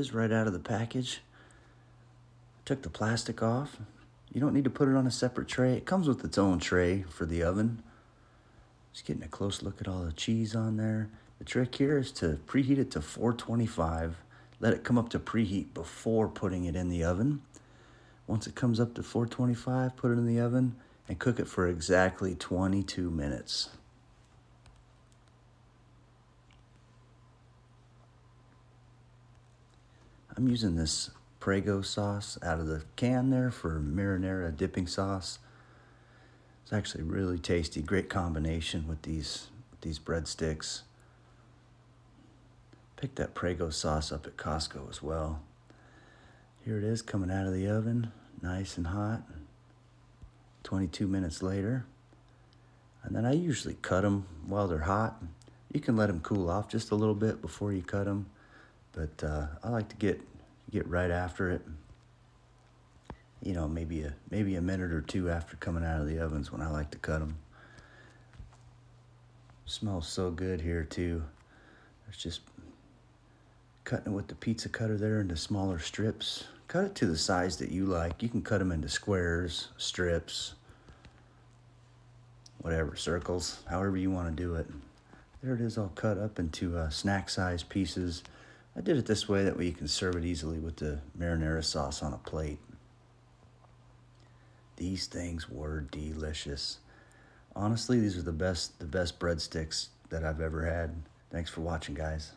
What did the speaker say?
is right out of the package. Took the plastic off. You don't need to put it on a separate tray. It comes with its own tray for the oven. Just getting a close look at all the cheese on there. The trick here is to preheat it to 425. Let it come up to preheat before putting it in the oven. Once it comes up to 425, put it in the oven and cook it for exactly 22 minutes. I'm using this Prego sauce out of the can there for marinara dipping sauce. It's actually really tasty, great combination with these breadsticks. Picked that Prego sauce up at Costco as well. Here it is coming out of the oven, nice and hot. 22 minutes later. And then I usually cut them while they're hot. You can let them cool off just a little bit before you cut them, but I like to get right after it. You know, maybe a minute or two after coming out of the ovens when I like to cut them. Smells so good here too. There's just cutting it with the pizza cutter there into smaller strips. Cut it to the size that you like. You can cut them into squares, strips, whatever, circles, however you want to do it. There it is all cut up into snack-sized pieces. I did it this way, that way you can serve it easily with the marinara sauce on a plate. These things were delicious. Honestly, these are the best breadsticks that I've ever had. Thanks for watching, guys.